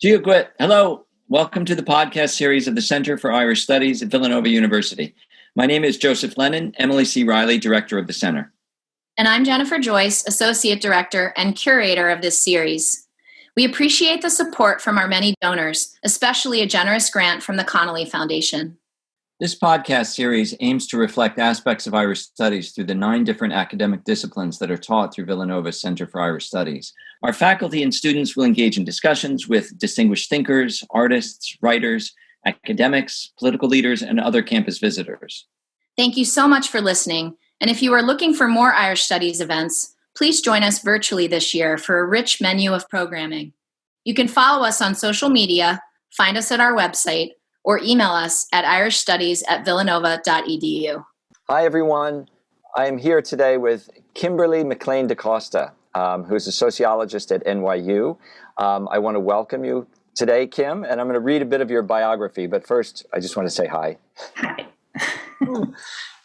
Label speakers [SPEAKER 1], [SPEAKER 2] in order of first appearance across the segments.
[SPEAKER 1] Giogwit, hello. Welcome to the podcast series of the Center for Irish Studies at Villanova University. My name is Joseph Lennon, Emily C. Riley, Director of the Center.
[SPEAKER 2] And I'm Jennifer Joyce, Associate Director and Curator of this series. We appreciate the support from our many donors, especially a generous grant from the Connolly Foundation.
[SPEAKER 1] This podcast series aims to reflect aspects of Irish studies through the 9 different academic disciplines that are taught through Villanova's Center for Irish Studies. Our faculty and students will engage in discussions with distinguished thinkers, artists, writers, academics, political leaders, and other campus visitors.
[SPEAKER 2] Thank you so much for listening. And if you are looking for more Irish Studies events, please join us virtually this year for a rich menu of programming. You can follow us on social media, find us at our website, or email us at irishstudies@villanova.edu.
[SPEAKER 3] Hi, everyone. I am here today with Kimberly McClain DaCosta, who's a sociologist at NYU. I want to welcome you today, Kim, and I'm going to read a bit of your biography. But first, I just want to say hi.
[SPEAKER 2] Hi.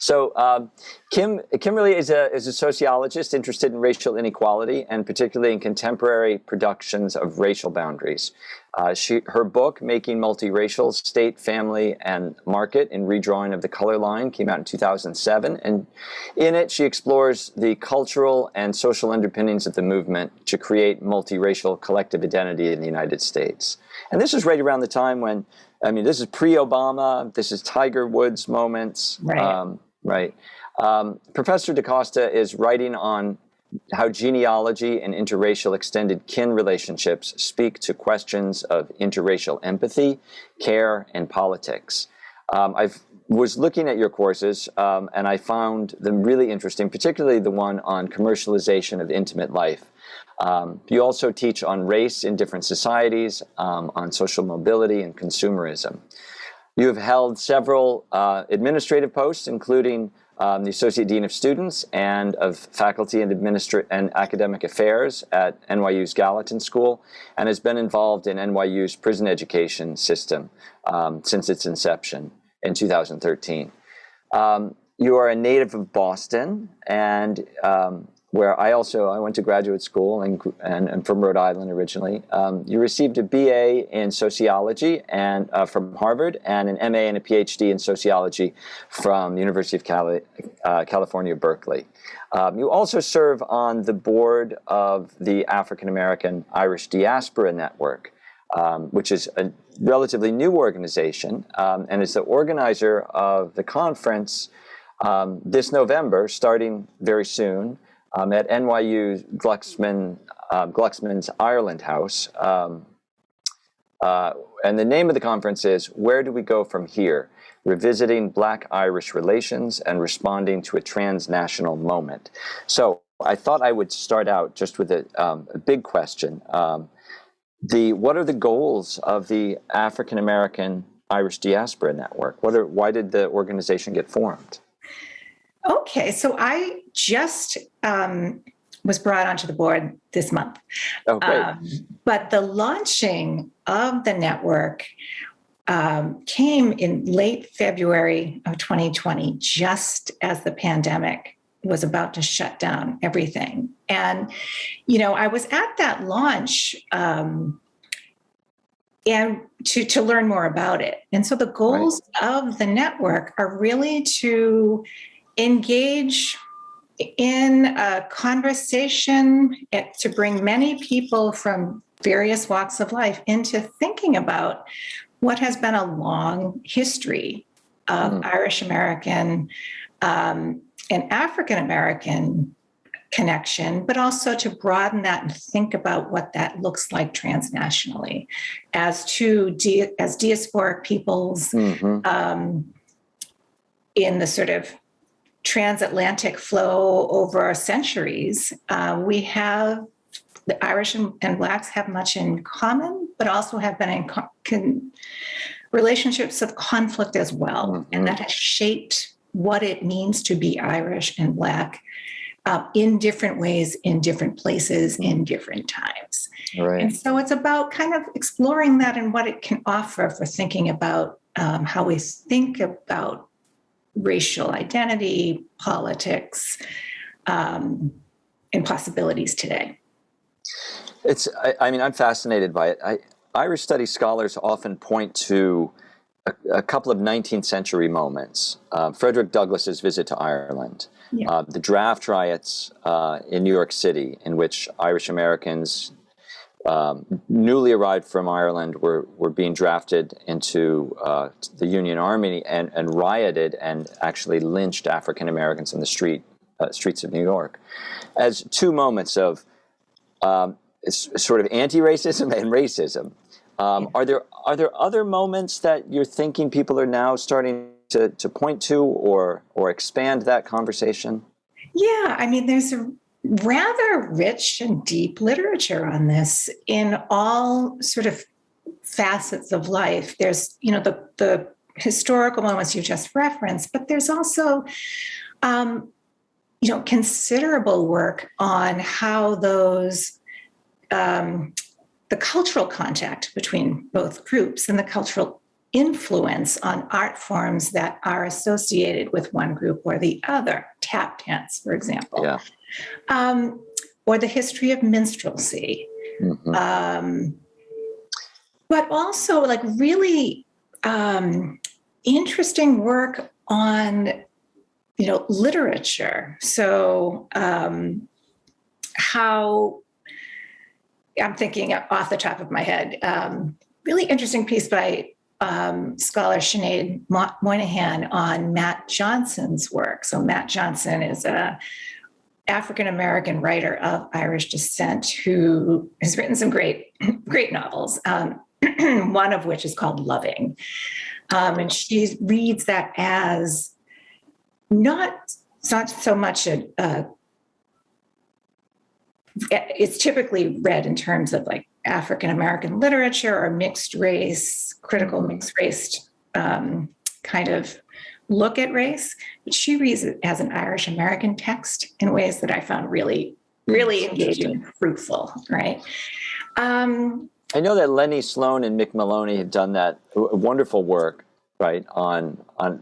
[SPEAKER 3] So Kimberly is a sociologist interested in racial inequality and particularly in contemporary productions of racial boundaries. Her book, Making Multiracials, State, Family, and Market in Redrawing of the Color Line, came out in 2007. And in it, she explores the cultural and social underpinnings of the movement to create multiracial collective identity in the United States. And this is right around the time when, this is pre-Obama, this is Tiger Woods moments.
[SPEAKER 2] Right.
[SPEAKER 3] Professor DaCosta is writing on how genealogy and interracial extended kin relationships speak to questions of interracial empathy, care, and politics. I was looking at your courses, and I found them really interesting, particularly the one on commercialization of intimate life. You also teach on race in different societies, on social mobility and consumerism. You have held several administrative posts, including the Associate Dean of Students and of Faculty and Academic Affairs at NYU's Gallatin School, and has been involved in NYU's prison education system since its inception in 2013. You are a native of Boston, and where I went to graduate school and from Rhode Island originally. You received a BA in sociology and from Harvard, and an MA and a Ph.D. in sociology from the University of California, Berkeley. You also serve on the board of the African American Irish Diaspora Network, which is a relatively new organization, and is the organizer of the conference this November, starting very soon, at NYU Glucksman's Ireland House. And the name of the conference is Where Do We Go From Here? Revisiting Black-Irish Relations and Responding to a Transnational Moment. So I thought I would start out just with a big question. What are the goals of the African American Irish Diaspora Network? Why did the organization get formed?
[SPEAKER 4] Okay, so I just was brought onto the board this month.
[SPEAKER 3] Oh, great.
[SPEAKER 4] But the launching of the network came in late February of 2020, just as the pandemic was about to shut down everything. And, I was at that launch and to learn more about it. And so the goals of the network are really to engage in a conversation to bring many people from various walks of life into thinking about what has been a long history of Irish American and African American connection, but also to broaden that and think about what that looks like transnationally as diasporic peoples in the sort of transatlantic flow over centuries. We have the Irish and Blacks have much in common, but also have been in relationships of conflict as well. And that has shaped what it means to be Irish and Black in different ways, in different places, in different times.
[SPEAKER 3] Right.
[SPEAKER 4] And so it's about kind of exploring that and what it can offer for thinking about how we think about racial identity, politics, and possibilities today.
[SPEAKER 3] I'm fascinated by it. Irish studies scholars often point to a couple of 19th century moments. Frederick Douglass's visit to Ireland, the draft riots in New York City, in which Irish Americans newly arrived from Ireland were being drafted into the Union Army and rioted and actually lynched African Americans in the streets of New York, as two moments of sort of anti-racism and racism. Are there other moments that you're thinking people are now starting to point to or expand that conversation?
[SPEAKER 4] Yeah, I mean, there's a rather rich and deep literature on this in all sort of facets of life. There's, the historical moments you just referenced, but there's also, considerable work on how those, the cultural contact between both groups and the cultural influence on art forms that are associated with one group or the other, tap dance, for example.
[SPEAKER 3] Yeah.
[SPEAKER 4] Or the history of minstrelsy.
[SPEAKER 3] Mm-hmm.
[SPEAKER 4] But also like really interesting work on, literature. So how, I'm thinking off the top of my head, really interesting piece by scholar Sinead Moynihan on Matt Johnson's work. So Matt Johnson is a African-American writer of Irish descent who has written some great novels, one of which is called Loving. And she reads that as not so much it's typically read in terms of like African-American literature or mixed race, critical mixed race kind of look at race, but she reads it as an Irish-American text in ways that I found really, really engaging and fruitful, right?
[SPEAKER 3] I know that Lenny Sloan and Mick Maloney have done that wonderful work, right, on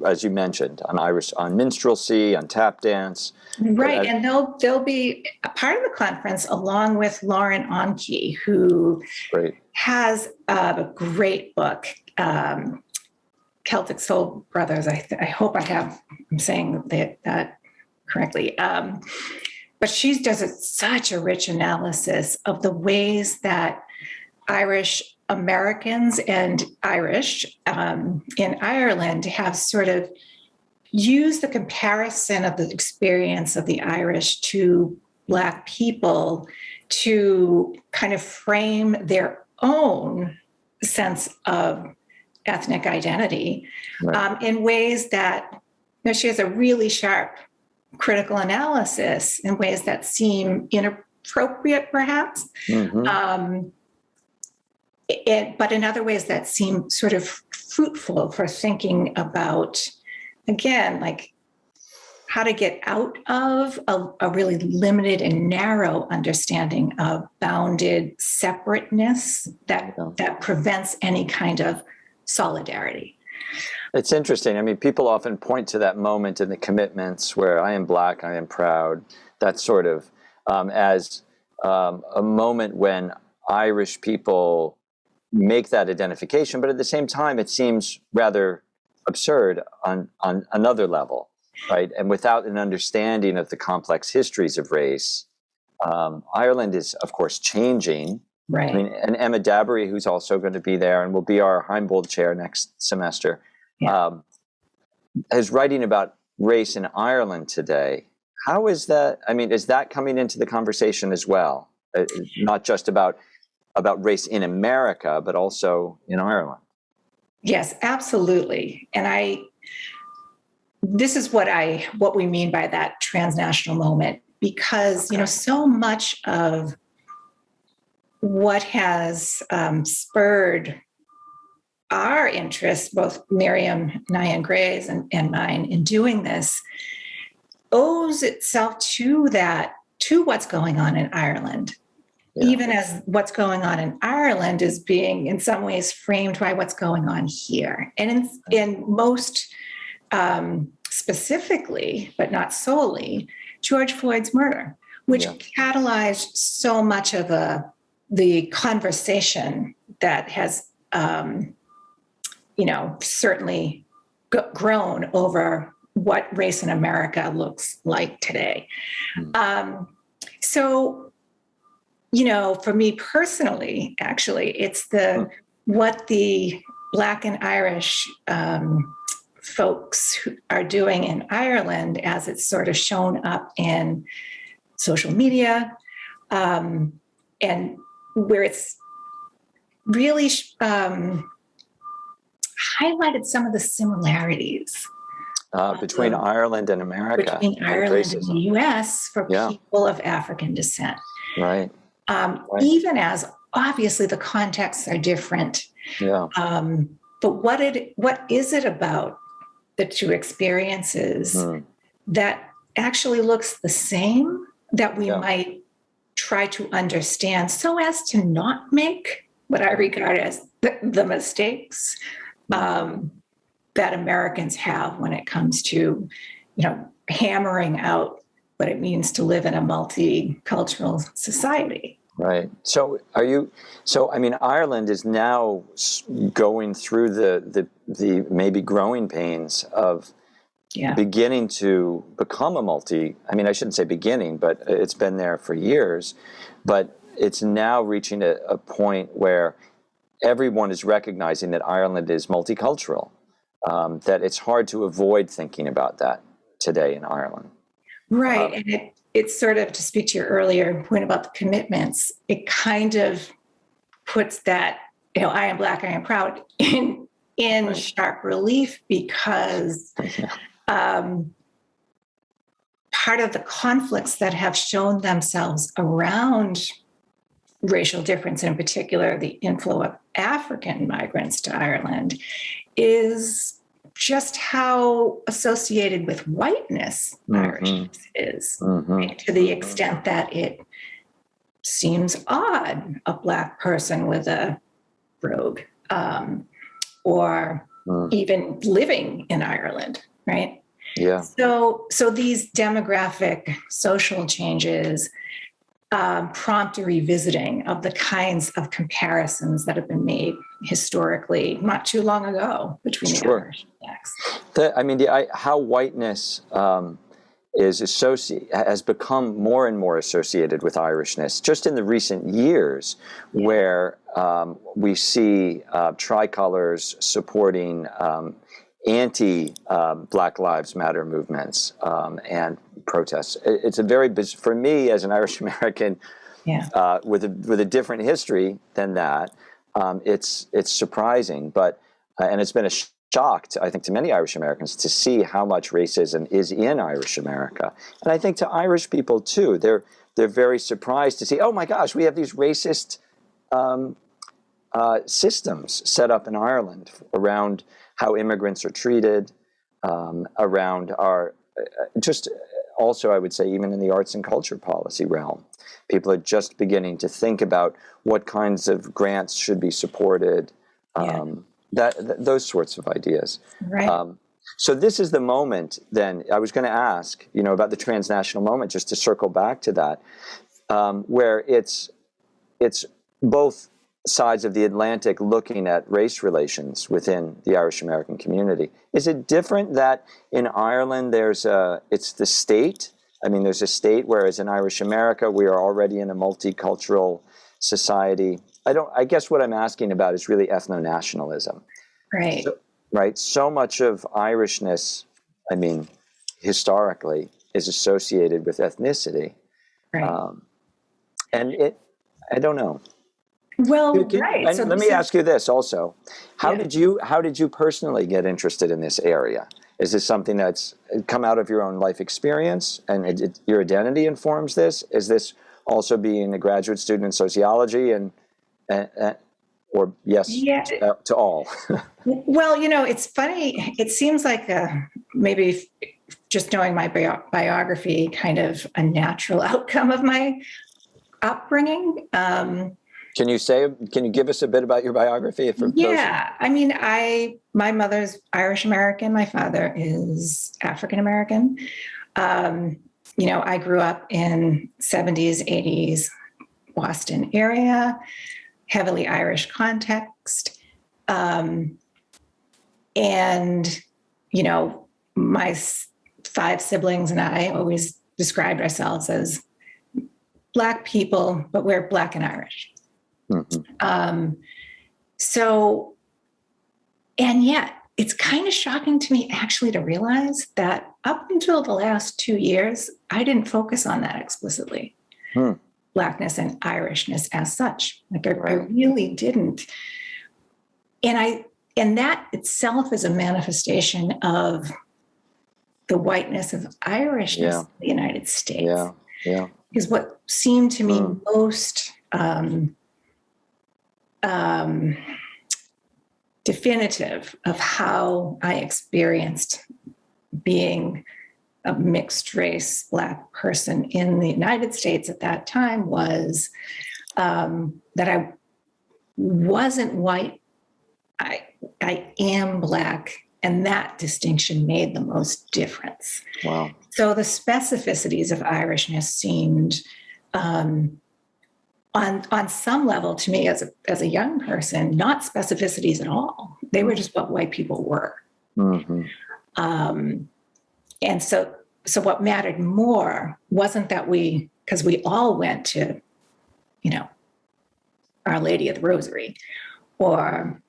[SPEAKER 3] as you mentioned, on minstrelsy, on tap dance.
[SPEAKER 4] Right, and they'll be a part of the conference along with Lauren Onke, who has a great book, Celtic Soul Brothers. I hope I'm saying that correctly. But she does such a rich analysis of the ways that Irish Americans and Irish in Ireland have sort of used the comparison of the experience of the Irish to Black people to kind of frame their own sense of ethnic identity in ways that, she has a really sharp critical analysis in ways that seem inappropriate, perhaps.
[SPEAKER 3] Mm-hmm.
[SPEAKER 4] But in other ways that seem sort of fruitful for thinking about, again, like how to get out of a really limited and narrow understanding of bounded separateness that prevents any kind of solidarity.
[SPEAKER 3] It's interesting. I mean, people often point to that moment in the commitments where I am Black, I am proud, that sort of as a moment when Irish people make that identification, but at the same time, it seems rather absurd on another level, right? And without an understanding of the complex histories of race, Ireland is, of course, changing.
[SPEAKER 4] Right.
[SPEAKER 3] I mean, and Emma Dabbery, who's also going to be there and will be our Heimbold chair next semester, is writing about race in Ireland today. How is that? I mean, is that coming into the conversation as well? Not just about race in America, but also in Ireland.
[SPEAKER 4] Yes, absolutely. And this is what we mean by that transnational moment, because, so much of what has spurred our interest, both Miriam Nyan Gray's and mine in doing this, owes itself to what's going on in Ireland. Even as what's going on in Ireland is being in some ways framed by what's going on here. And in most specifically, but not solely, George Floyd's murder, which catalyzed so much of the conversation that has, certainly grown over what race in America looks like today. So, for me personally, actually, it's what the Black and Irish folks who are doing in Ireland as it's sort of shown up in social media, and where it's really highlighted some of the similarities
[SPEAKER 3] between Ireland and America.
[SPEAKER 4] Between Ireland and the US for people of African descent.
[SPEAKER 3] Right.
[SPEAKER 4] Even as obviously the contexts are different.
[SPEAKER 3] Yeah.
[SPEAKER 4] But what is it about the two experiences that actually looks the same, that we might try to understand so as to not make what I regard as the mistakes that Americans have when it comes to, hammering out what it means to live in a multicultural society.
[SPEAKER 3] Right. So Ireland is now going through the maybe growing pains of beginning to become I shouldn't say beginning, but it's been there for years, but it's now reaching a point where everyone is recognizing that Ireland is multicultural, that it's hard to avoid thinking about that today in Ireland.
[SPEAKER 4] Right. And it's sort of, to speak to your earlier point about the commitments, it kind of puts that, I am Black, I am proud in sharp relief, because part of the conflicts that have shown themselves around racial difference, in particular the inflow of African migrants to Ireland, is just how associated with whiteness Irishness is, right? To the extent that it seems odd, a Black person with a brogue, or even living in Ireland, right?
[SPEAKER 3] Yeah.
[SPEAKER 4] So these demographic social changes prompt a revisiting of the kinds of comparisons that have been made historically not too long ago between the Irish and Blacks.
[SPEAKER 3] How whiteness has become more and more associated with Irishness just in the recent years, where we see tricolors supporting anti-Black Lives Matter movements and protests. It's a very, for me as an Irish American with a different history than that, it's surprising, but and it's been a shock I think to many Irish Americans to see how much racism is in Irish America, and I think to Irish people too. They're very surprised to see, oh my gosh, we have these racist systems set up in Ireland around how immigrants are treated, around our just also, I would say, even in the arts and culture policy realm, people are just beginning to think about what kinds of grants should be supported, those sorts of ideas.
[SPEAKER 4] Right.
[SPEAKER 3] So this is the moment then, I was going to ask, about the transnational moment, just to circle back to that, where it's both sides of the Atlantic looking at race relations within the Irish American community. Is it different that in Ireland it's the state? There's a state, whereas in Irish America we are already in a multicultural society. I guess what I'm asking about is really ethno-nationalism.
[SPEAKER 4] Right.
[SPEAKER 3] So much of Irishness, historically, is associated with ethnicity.
[SPEAKER 4] Right.
[SPEAKER 3] And I don't know.
[SPEAKER 4] Well, right.
[SPEAKER 3] So let me ask you this also. How did you personally get interested in this area? Is this something that's come out of your own life experience and your identity informs this? Is this also being a graduate student in sociology or yes to all?
[SPEAKER 4] Well, it's funny. It seems like maybe just knowing my biography, kind of a natural outcome of my upbringing.
[SPEAKER 3] Can you give us a bit about your biography?
[SPEAKER 4] My mother's Irish American. My father is African American. I grew up in 70s, 80s Boston area. heavily Irish context. And, my 5 siblings and I always described ourselves as Black people, but we're Black and Irish. Mm-hmm. And yet it's kind of shocking to me actually to realize that up until the last 2 years, I didn't focus on that explicitly. Blackness and Irishness as such. I really didn't. And that itself is a manifestation of the whiteness of Irishness in the United States. Is what seemed to me most definitive of how I experienced being a mixed race Black person in the United States at that time was that I wasn't white. I am Black, and that distinction made the most difference.
[SPEAKER 3] Wow.
[SPEAKER 4] So the specificities of Irishness seemed, on some level to me as a young person, not specificities at all. They were just what white people were. Mm-hmm. And so what mattered more wasn't that because we all went to, Our Lady of the Rosary, or,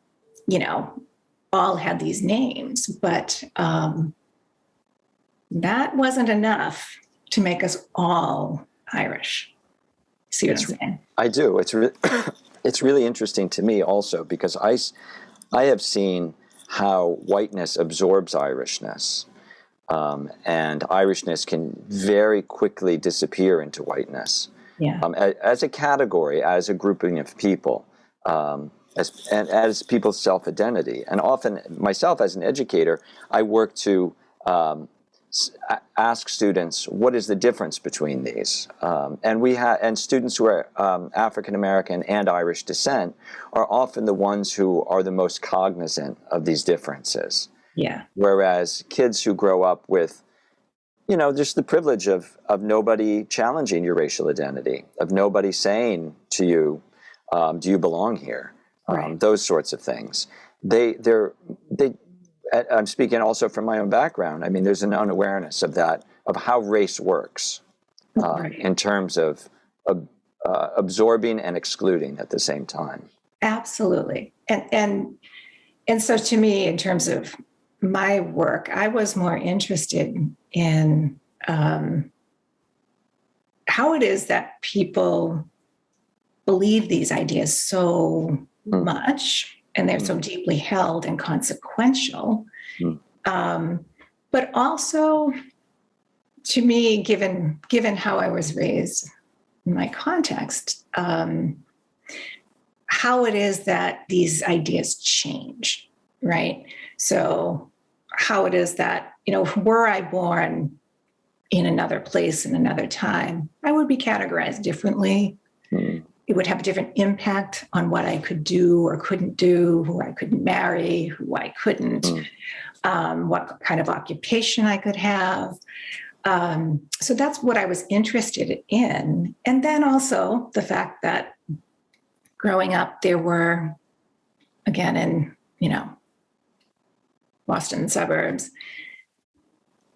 [SPEAKER 4] all had these names, but that wasn't enough to make us all Irish. See what I'm saying?
[SPEAKER 3] I do. It's really interesting to me also because I have seen how whiteness absorbs Irishness. And Irishness can very quickly disappear into whiteness. Yeah. As a category, as a grouping of people, as people's self-identity. And often, myself as an educator, I work to ask students, what is the difference between these? And students who are African American and Irish descent are often the ones who are the most cognizant of these differences.
[SPEAKER 4] Yeah.
[SPEAKER 3] Whereas kids who grow up with, just the privilege of nobody challenging your racial identity, of nobody saying to you, do you belong here? Right. Those sorts of things. I'm speaking also from my own background. I mean, there's an unawareness of that, of how race works in terms of absorbing and excluding at the same time.
[SPEAKER 4] Absolutely. And so to me, in terms of my work, I was more interested in how it is that people believe these ideas so much, and they're so deeply held and consequential. But also, to me, given how I was raised in my context, how it is that these ideas change, right? So how it is that, were I born in another place, in another time, I would be categorized differently. It would have a different impact on what I could do or couldn't do, who I could marry, who I couldn't, what kind of occupation I could have. So that's what I was interested in. And then also the fact that growing up, there were, again, in, Boston suburbs,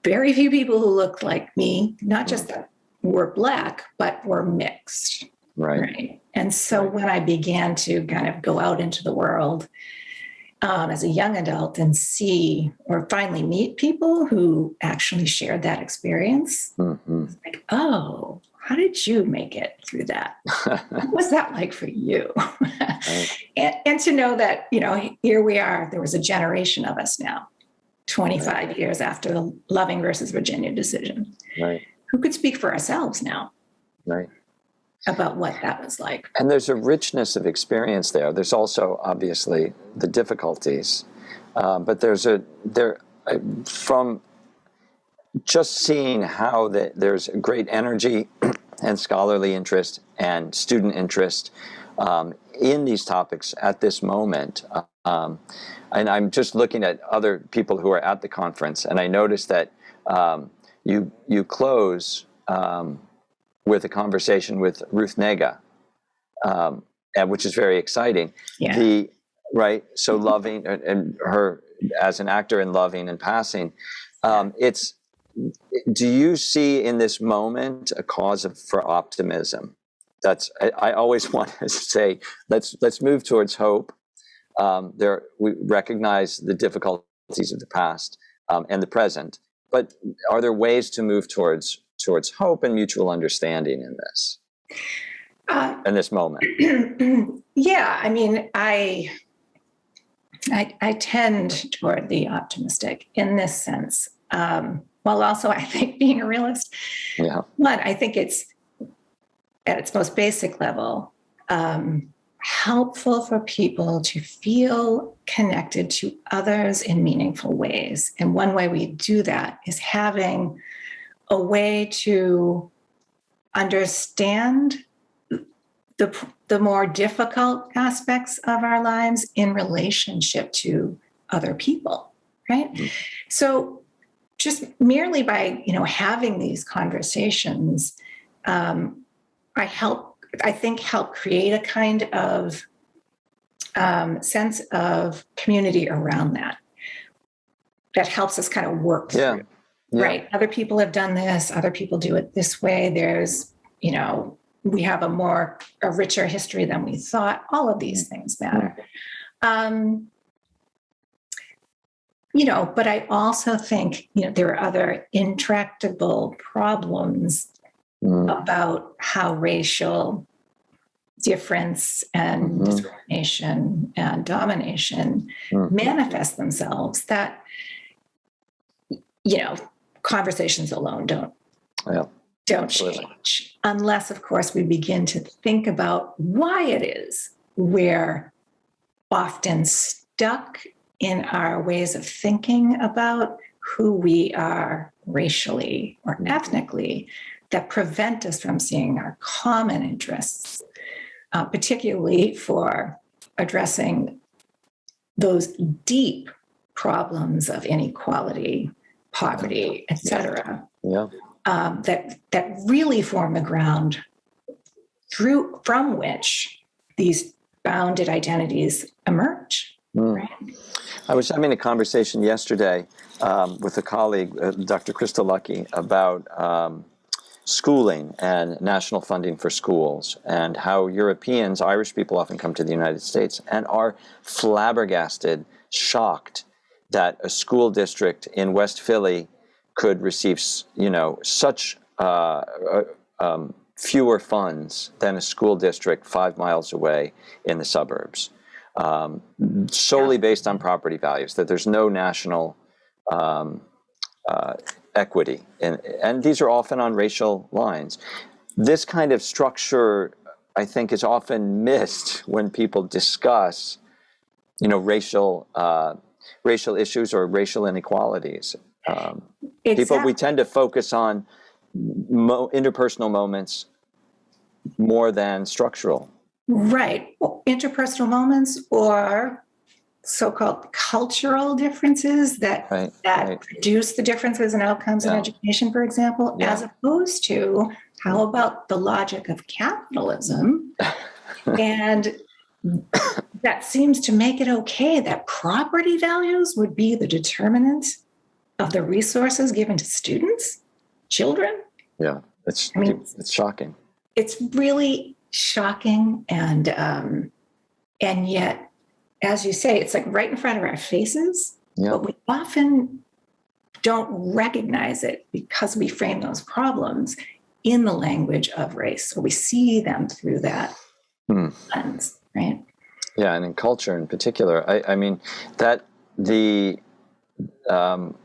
[SPEAKER 4] very few people who looked like me, not just that were Black, but were mixed. Right. And so when I began to kind of go out into the world as a young adult and see or finally meet people who actually shared that experience, it's like, oh, how did you make it through that? What was that like for you? and to know that, here we are, there was a generation of us now, 25 years after the Loving versus Virginia decision, who could speak for ourselves now. About what that was like.
[SPEAKER 3] And there's a richness of experience there. There's also obviously the difficulties, but from just seeing how there's great energy and scholarly interest and student interest in these topics at this moment. And I'm just looking at other people who are at the conference, and I noticed that you close with a conversation with Ruth Nega, which is very exciting.
[SPEAKER 4] Yeah.
[SPEAKER 3] Right. So Loving and her as an actor in Loving and Passing, do you see in this moment a cause for optimism? I always want to say, let's move towards hope. We recognize the difficulties of the past and the present, but are there ways to move towards hope and mutual understanding in this? In this moment?
[SPEAKER 4] Yeah, I mean, I tend toward the optimistic in this sense, while also I think being a realist.
[SPEAKER 3] Yeah.
[SPEAKER 4] But I think it's at its most basic level helpful for people to feel connected to others in meaningful ways. And one way we do that is having a way to understand the more difficult aspects of our lives in relationship to other people, right? Mm-hmm. So just merely by, having these conversations, I think help create a kind of sense of community around that helps us kind of work through, right? Other people have done this, other people do it this way. There's, we have a richer history than we thought. All of these things matter. But I also think, there are other intractable problems about how racial difference and discrimination and domination manifest themselves that, conversations alone don't change, unless, of course, we begin to think about why it is we're often stuck in our ways of thinking about who we are racially or ethnically that prevent us from seeing our common interests, particularly for addressing those deep problems of inequality, poverty, et cetera. That really form the ground from which these bounded identities emerge. Right?
[SPEAKER 3] I was having a conversation yesterday with a colleague, Dr. Krista Lucky, about schooling and national funding for schools, and how Europeans, Irish people, often come to the United States and are flabbergasted, shocked that a school district in West Philly could receive, such fewer funds than a school district 5 miles away in the suburbs, solely based on property values, that there's no national equity. And these are often on racial lines. This kind of structure, I think, is often missed when people discuss, racial issues or racial inequalities. We tend to focus on interpersonal moments more than structural.
[SPEAKER 4] Right. Interpersonal moments or so-called cultural differences that produce the differences in outcomes in education, for example, as opposed to how about the logic of capitalism? And that seems to make it okay that property values would be the determinant of the resources given to students, children.
[SPEAKER 3] Yeah, it's shocking.
[SPEAKER 4] It's really shocking, and yet, as you say, it's like right in front of our faces, but we often don't recognize it because we frame those problems in the language of race, or we see them through that lens, right?
[SPEAKER 3] Yeah, and in culture in particular, I mean, that the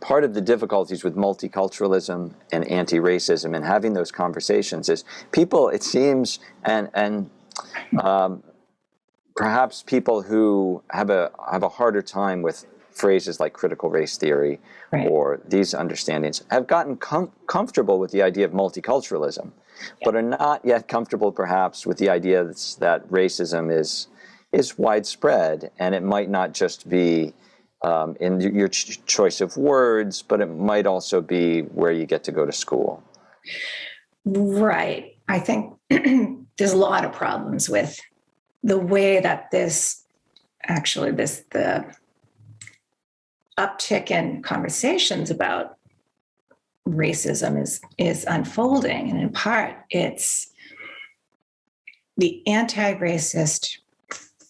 [SPEAKER 3] part of the difficulties with multiculturalism and anti-racism and having those conversations is people, it seems, and perhaps people who have a harder time with phrases like critical race theory or these understandings have gotten comfortable with the idea of multiculturalism, but are not yet comfortable perhaps with the idea that racism is widespread, and it might not just be in your choice of words, but it might also be where you get to go to school. Right.
[SPEAKER 4] I think there's a lot of problems with the way that the uptick in conversations about racism is unfolding. And in part, it's the anti-racist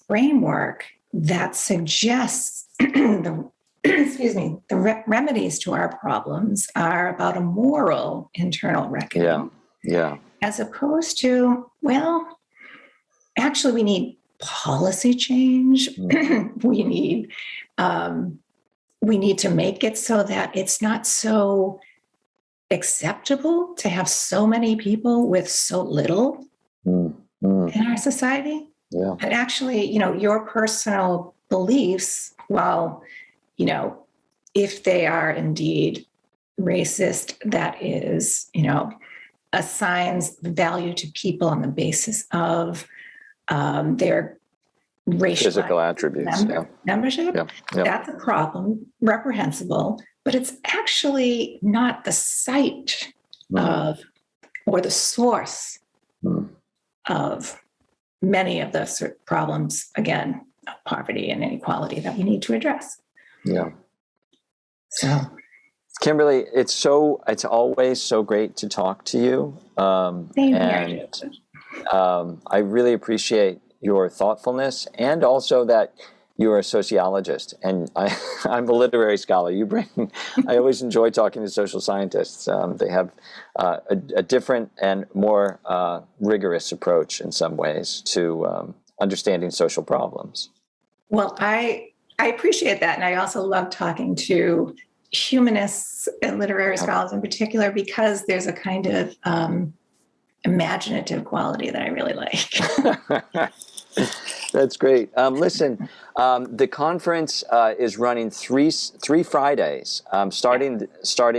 [SPEAKER 4] framework that suggests the remedies to our problems are about a moral internal reckoning.
[SPEAKER 3] Yeah.
[SPEAKER 4] As opposed to, well, actually, we need policy change. We need to make it so that it's not so acceptable to have so many people with so little in our society.
[SPEAKER 3] Yeah.
[SPEAKER 4] And actually, your personal beliefs, while, if they are indeed racist, that is, assigns value to people on the basis of their racial
[SPEAKER 3] physical attributes,
[SPEAKER 4] membership.
[SPEAKER 3] Yeah.
[SPEAKER 4] That's a problem, reprehensible, but it's actually not the site of or the source of many of the problems, again, of poverty and inequality that we need to address.
[SPEAKER 3] Yeah.
[SPEAKER 4] So,
[SPEAKER 3] Kimberly, it's always so great to talk to you. I really appreciate your thoughtfulness, and also that you're a sociologist, and I'm a literary scholar. I always enjoy talking to social scientists. They have a different and more rigorous approach in some ways to understanding social problems.
[SPEAKER 4] Well, I appreciate that. And I also love talking to humanists and literary scholars in particular, because there's a kind of imaginative quality that I really like.
[SPEAKER 3] That's great. Listen, the conference is running three Fridays, starting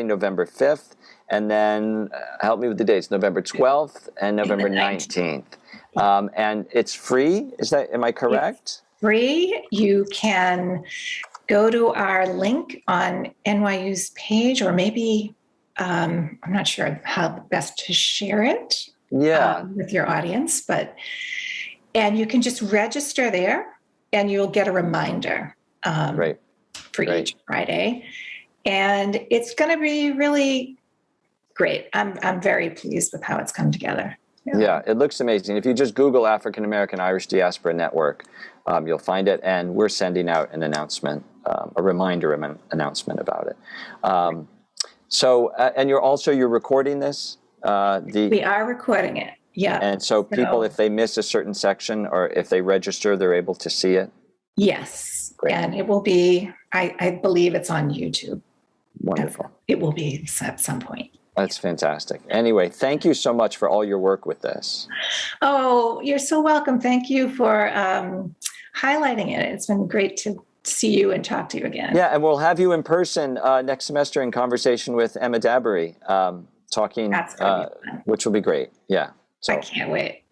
[SPEAKER 3] November 5th, and then help me with the dates, November 12th and November 19th. And it's free. Am I correct?
[SPEAKER 4] It's free. You can go to our link on NYU's page, or maybe, I'm not sure how best to share it with your audience, and you can just register there, and you'll get a reminder for each Friday. And it's going to be really great. I'm very pleased with how it's come together.
[SPEAKER 3] Yeah, it looks amazing. If you just Google African American Irish Diaspora Network, you'll find it. And we're sending out an announcement, a reminder announcement about it. And you're recording this?
[SPEAKER 4] We are recording it. Yeah.
[SPEAKER 3] And so people, if they miss a certain section or if they register, they're able to see it?
[SPEAKER 4] Yes.
[SPEAKER 3] Great.
[SPEAKER 4] And it will be, I believe it's on YouTube.
[SPEAKER 3] Wonderful.
[SPEAKER 4] It will be at some point.
[SPEAKER 3] That's fantastic. Anyway, thank you so much for all your work with this.
[SPEAKER 4] Oh, you're so welcome. Thank you for highlighting it. It's been great to see you and talk to you again.
[SPEAKER 3] Yeah, and we'll have you in person next semester in conversation with Emma Dabbery, talking, which will be great. Yeah.
[SPEAKER 4] So. I can't wait.